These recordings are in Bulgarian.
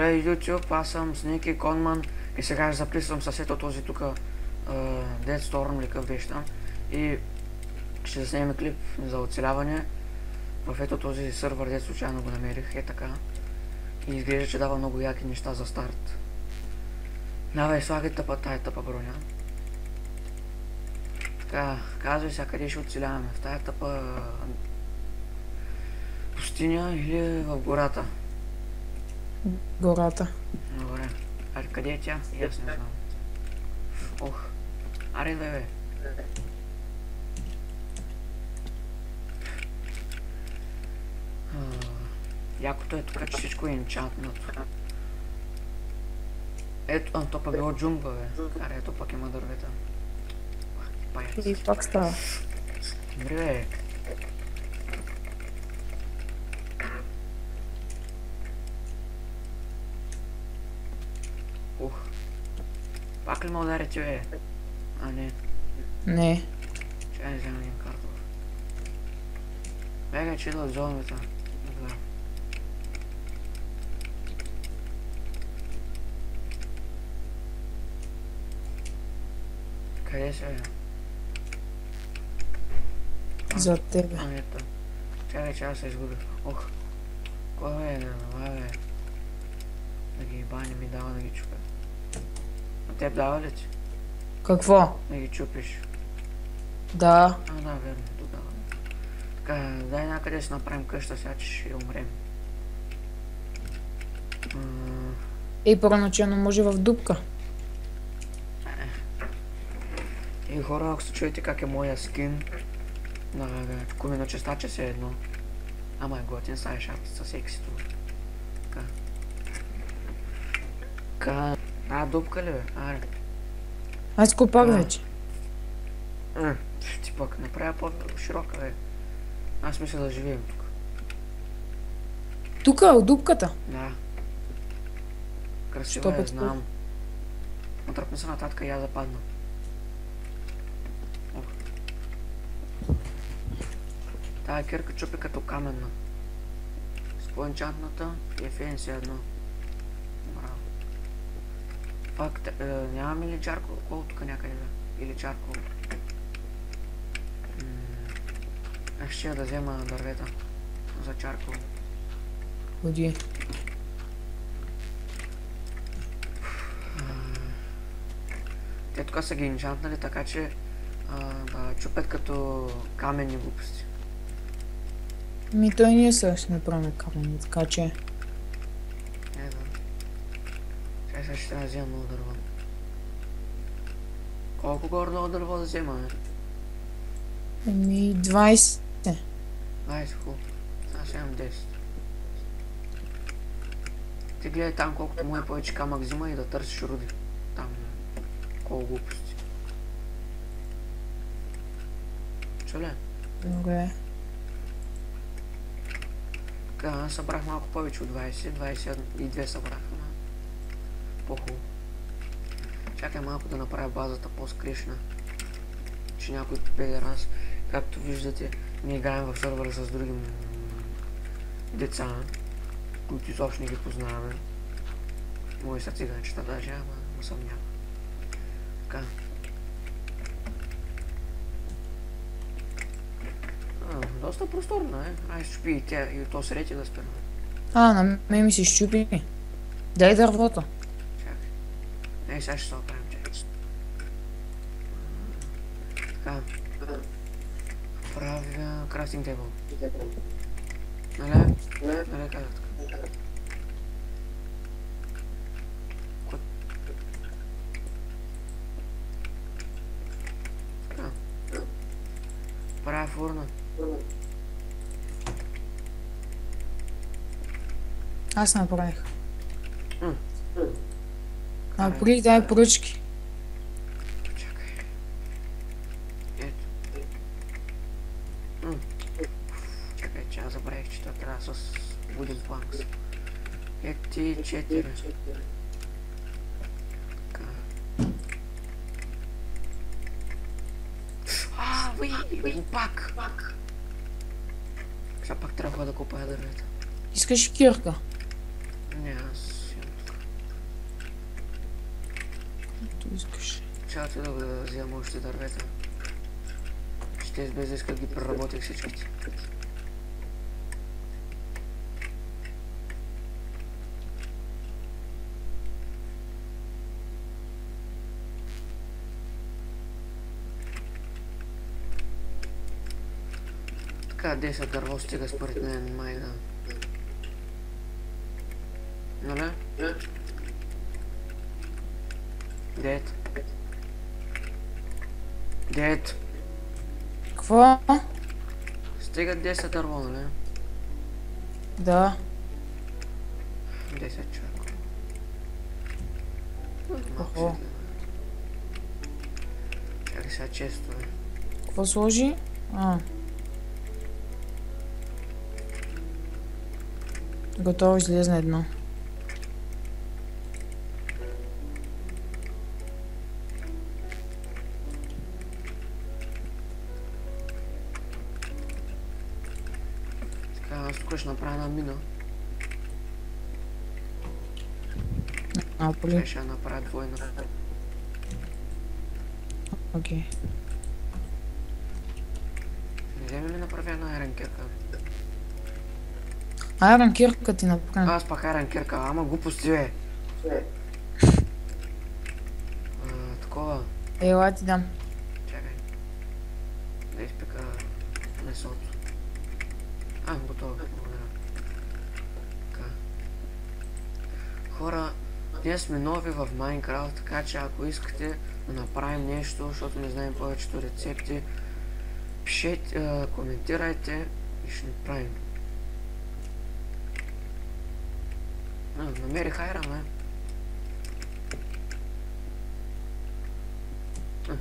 Здравей, YouTube, аз съм Сники Конман и сега записвам съсето този тук Dead Storm ли къв беше там и ще заснеме клип за оцеляване в ето този сървър, дет случайно го намерих, така. И изглежда, че дава много яки неща за старт. Давай, слагай тая тъпа броня. Така, казвай сега къде ще оцеляваме, в тая тъпа пустиня или в гората? Гората. Добре. Аре, къде е тя? И аз не знам. Ох. Аре, бе. Якото е тук, че всичко е енчантнато. Ето, то пък било джунгла, бе. Аре, ето пък има дървета. И пак става. Добре, бе. Ух. Пак ли ме ударите, бе? А, не. Не. Чай не взема един картоф. Бегай, че идват зомбита. Добре. Къде се, бе? За тебе. А, ето. Чакай, че аз се изгубих. Ох. Кой е, давай, бе? Да ги еба, не ми дава да ги чупя. А теб дава ли ти? Какво? Да ги чупиш? Да. А, да, верно, додава. Така, дай някъде си направим къща сега, че ще умрем. И първоначално може в дупка. И хора, ако се чуете как е моя скин на кумино чистаче се едно. Ама е готин, сега е шапка със сексито. Така. Дупка ли, бе? Аре. Аз копах вече. Ти пък направя по-широка, бе. Аз мисля да живеем тук. Тука, от дупката. Да. Красива е, знам. Натръпни се нататък и я западна. Ох. Тая кирка чупи като каменна. С по-енчантната и е фенси едно. Браво. Факт, нямаме ли чаркол? Колко тук някъде, бе? Или чаркол? Аз ще да взема дървета за чаркол. Ходи. Те тук са ги енчантнали, така че да чупят като каменни глупости. Той ние сега ще направим камъни, така че... Да. Чай сега ще трябва да взема много дърво. Колко горе-долу дърво да взема, бе? 20. 20, хубаво. Сега ще имам 10. Ти гледай там колкото му е повече камък взима и да търсиш руди. Там колко глупости. Чуле? Добре. Така, аз събрах малко повече от 20, 22 събрах, ама по-хубаво. Чакай малко да направя базата по-скрешна. Че някой педерас, както виждате, ние играем в сървъра с други деца, които изобщо не ги познаваме. Мои са циганчета даже, ама съм няма. Така. Доста просторно е. Ай, щупи и тя, и то срети да спираме. На мен ми се щупи. Дай дървото. Чакай. Сега ще се оправим, чакай. Така. Правя крафтинг тейбъл. Нали? Нали казах така? Така. Правя фурна. Аз направих. Преди дай поръчки. Чакай. Ето. Чакай, че аз забравих, че това трябва с wooden planks. Ети 4. Така. Пак! Сега пак трябва да купая дървета. Искаш кирка? Не, аз имам каквото искаш. Чакай да взема още дървета. Ще без да иска ги преработих всичките. Така, 10 дърво стига според мен, май да. Нали? 9. 9. Какво? Стига 10 дърво, нали? Да. 10 човека. Малко Охо. си чакай сега често, бе. Какво сложи? Готово, излезна едно. Така, аз тук ще направя една мина. Наполи. Ще я направя двойна. Окей. Не вземе ми направя една айронкерка. Айрон кирка ти направи. Аз пак айронкерка, ама глупости, бе. Такова. Ела ти дам. Чакай. Да изпека месото. Готово. Благодаря. Така. Хора, ние сме нови в Майнкрафт, така че ако искате да направим нещо, защото не знаем повечето рецепти, пишете, коментирайте и ще направим. Намерих айрон,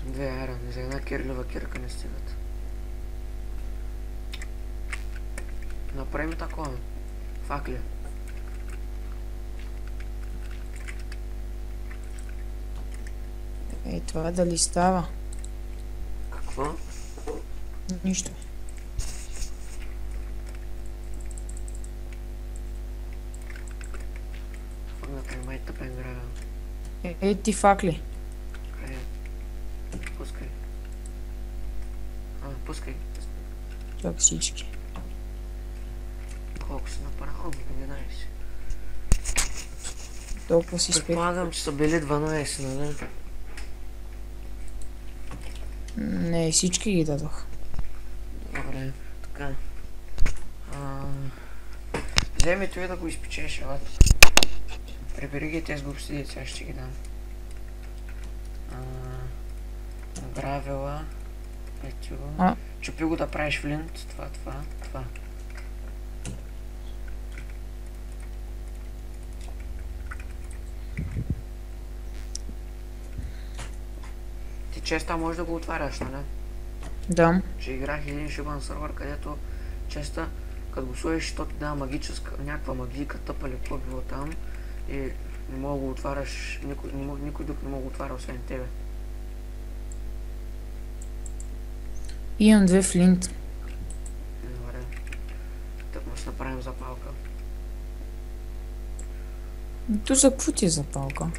две айрони, за една кирлива кирка не стигат. Направим такова. Факли. Ей, това дали става? Какво? Нищо. Фъгната ми май тъпен града. Ей, ти факли. Къде? Пускай. Пускай. Чак всички. Колко си направил? 11. Толкова си спи. Предполагам, че са били 12, нали? Не, всички ги дадох. Добре, така. Вземи той да го изпечеш, елата. Прибери ги тези глупости деца, ще ги дам. Гравела. Ети го. Чупи го да правиш флинт. Това. Ти честа можеш да го отваряш, нали? Да. Че играх един шибан сървър, където честа, като го сложиш, то ти дава магическа, някаква магика, тъпа ли, какво било там. И не мога да го отваряш, никой друг не мога да го отваря, освен тебе. Имам 2 флинт. Добре. Так му ще направим запалка. То за какво ти е запалка?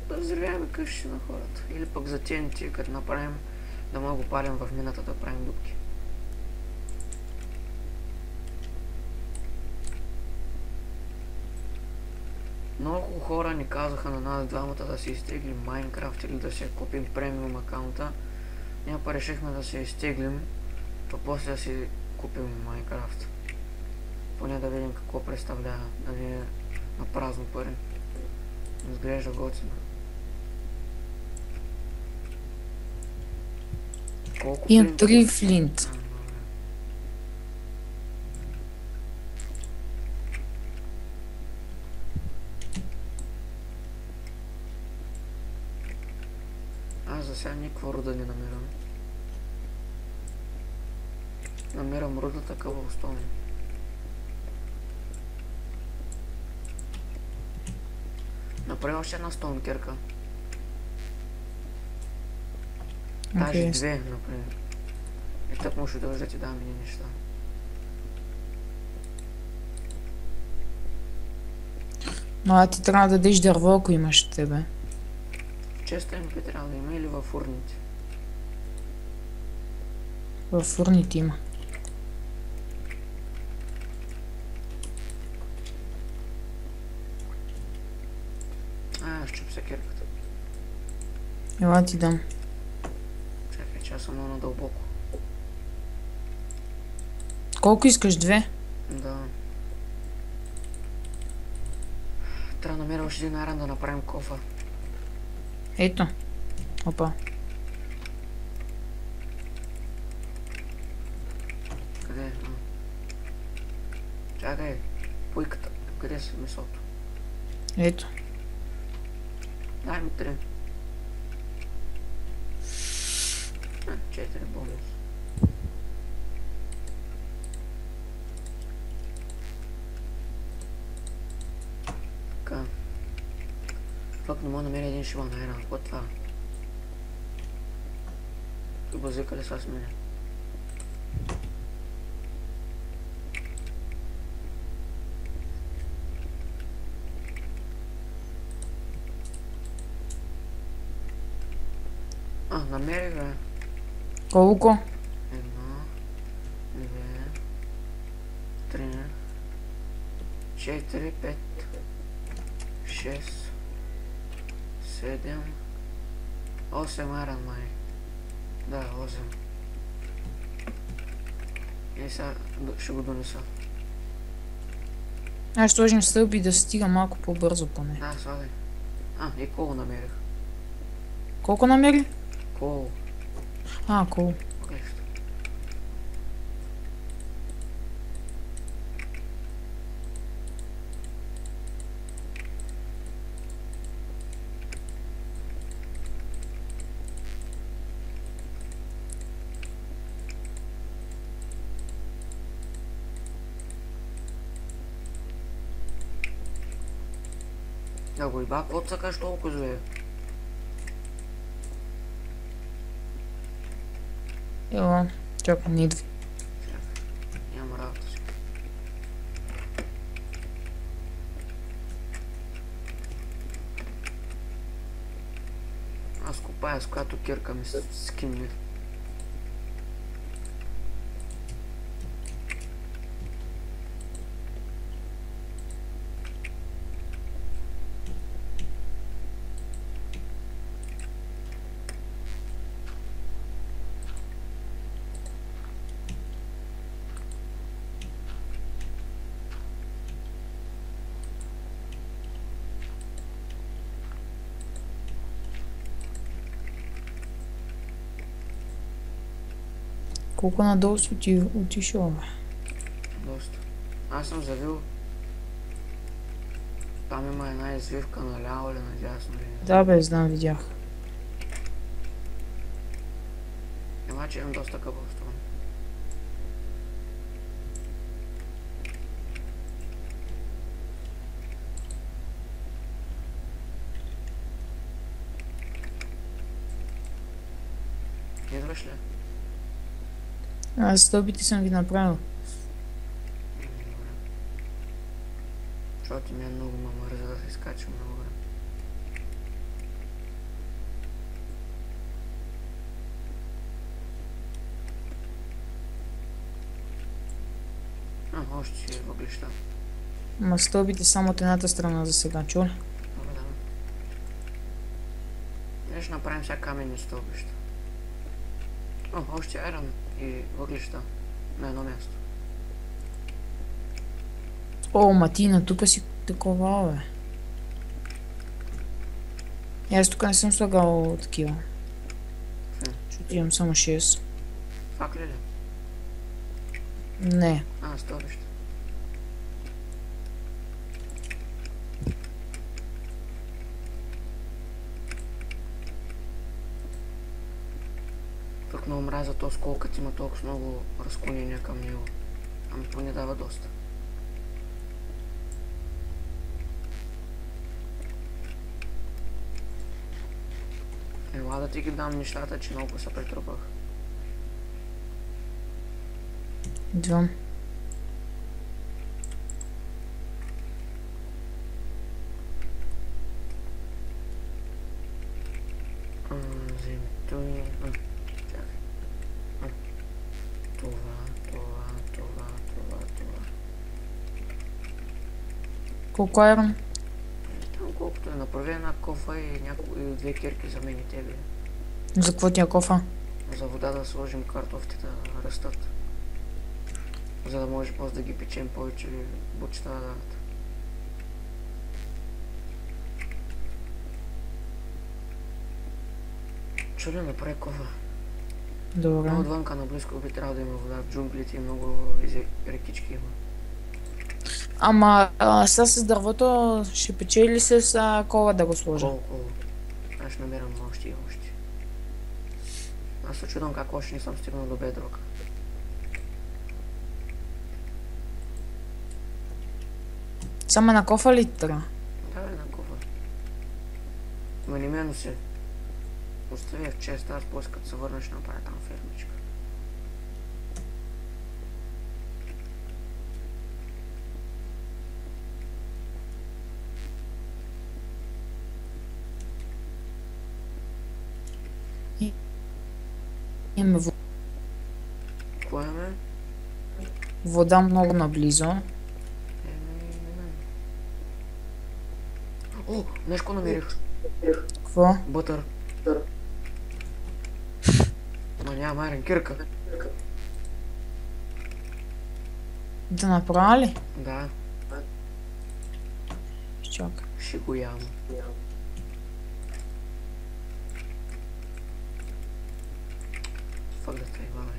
Да взривяваме къщи на хората. Или пък за TNT, като направим, да мога го палим в мината да правим дупки. Много хора ни казаха на нас двамата да си изтеглим Майнкрафт или да си купим премиум акаунта. Ние па решихме да се изтеглим, то после да си купим Майнкрафт. Поне да видим какво представлява, да не е на празно пари. Изглежда готино. Колко Имам 3 флинт. Аз за сега никаква руда не намирам. Намирам рудата къбълстоун. Направи още една стоункерка. Даже две, например. И так може да ти дам едни неща. Но ти трябва да дадеш дърво, ако имаш тебе. честа MP трябва да има или във урните? В урните има. Щупи се кирката. Ела ти дам. Чакай, че аз съм много надълбоко. Колко искаш? 2? Да. Трябва да намеря още един айран да направим кофа. Ето. Опа. Къде е? Чакай. Пуйката. Къде си месото? Ето. Дай ми 3. 4 бонус. Така. Фак, не мога да намеря един шиман айран. Какво е това? Базика ли са с мене? Намерих бе. Колко? 1, 2, 3, 4, 5, 6, 7, 8 айран май. Да, 8. И сега ще го донеса. Аз ще сложим стълби да стига малко по-бързо поне. Да, слагай. И кол намерих. Колко намери? Кол. Кол. Оглежда. Да го иба, какво цъкаш толкова зле? Ела. Чакай, не идва. Нямам работа си. Аз копая с която кирка ми скимне. Колко надолу си отишъл, бе? Доста. Аз съм завил. Там има една извивка наляво или надясно. Да, бе, знам, видях. Че имам доста къбълство. Идваш ли? Аз стълбите съм ги направил. Защото ми е много мърза да се изкачвам много време. Още си въглища. Ма стълбите само от едната страна за сега, чули? Добре, да. Ние ще направим сега каменни стълбища. Още айрон и въглища на едно място. Матина, тук си такова, бе. Аз тук не съм слагал такива. Защото имам само 6. Фак ли? Не. Стълбища. Тук много мразя то сколкът има толкова много разклонения към него. Ами поне дава доста. Ела да ти ги дам нещата, че много се претрупах. Идвам. Колко айрон? Там колкото е, направи една кофа и две кирки за мен и тебе. За какво ти е кофа? За вода да сложим картофите да растат. За да може после да ги печем повече бучета да дадат. Чудо направи кофа. Добре. Но отвънка наблизко би трябвало да има вода. В джунглите и много рекички има. Ама сега с дървото ще пече ли с кола да го сложа? Колко? Аз ще намерям още и още. Аз се чудам как още не съм стигнал до бедрока. Само на кофа ли трябва? Да, бе, на кофа. Ма не ме носи. Остави я в честа, аз после като се върна ще направя там фермичка. Имаме Кое ме? вода много наблизо. Не знам. О, нещо намерих. Какво? Бътър. Ма няма айрен кирка. Да направя ли? Да, Чакай. ще го ям. Фак да трябва, бе.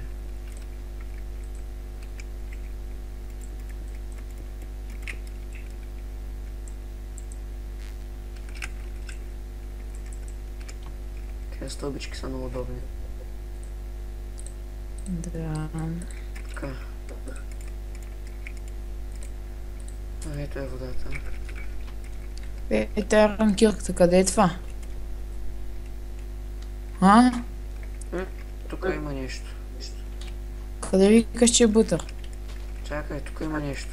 Тези стълбички са много удобни. Да. Така. А, ето е водата. Тая ранкирката, къде е това? А? Тук има нещо. Къде викаш, че е бутър? Чакай, тук има нещо.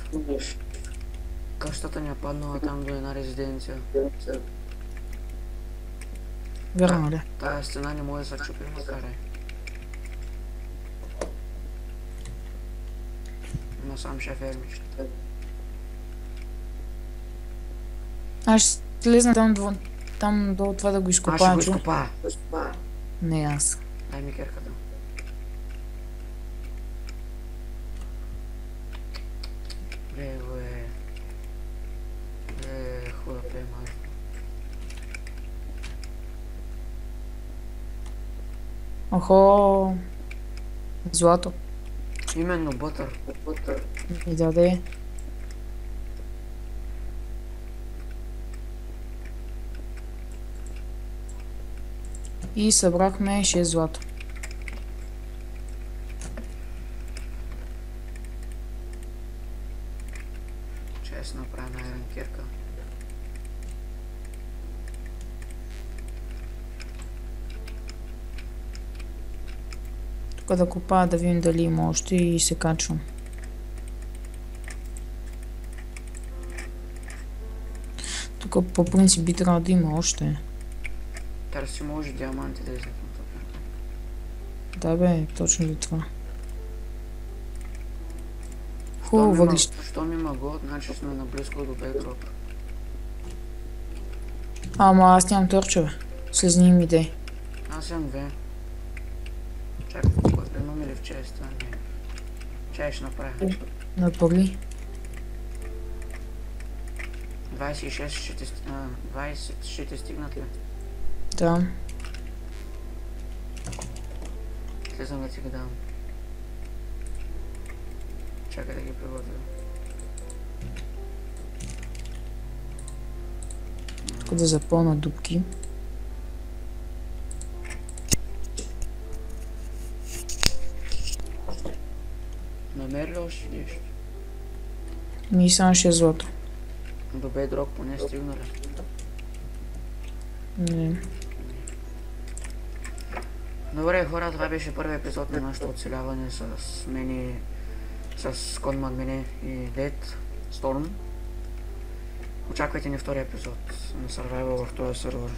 Къщата ни е паднала там до една резиденция. Вярно ли? Тая стена не може да се чупи, макар е. Ма сам ще фермичката. Аз ще слезна там долу това да го Аз ще изкопая. го чу? изкопая. Не аз. Дай ми керката. Бе, хубава племажа. Охо. Злато. Именно бътър. И даде. И събрахме 6 злато. Ще се направя на айрен кирка. Тук да копая да видим дали има още и се качвам. Тук по принцип би трябвало да има още. Търси може диаманти да излетнат тук. Да бе, точно ли това. Хубаво въглища. Щом има год, значи сме наблизко до бедрок. Ама аз нямам торчове. Слезни ми идеи. Аз имам две. Чакай, имаме ли в честа? Не. Чай ще направя. Направи. 26 ще те 20 ще те стигнат ли? Да. Слезам да ти ги дам. Чакай да ги приготвя. Тук да запълна дупки. Намери ли още нещо? Ми само 6 злато. До бедрок поне стигна ли? Не. Добре хора, това беше първи епизод на нашето оцеляване с мен с Конман мене и Дед Storm. Очаквайте ни втори епизод на Survival в този сервер.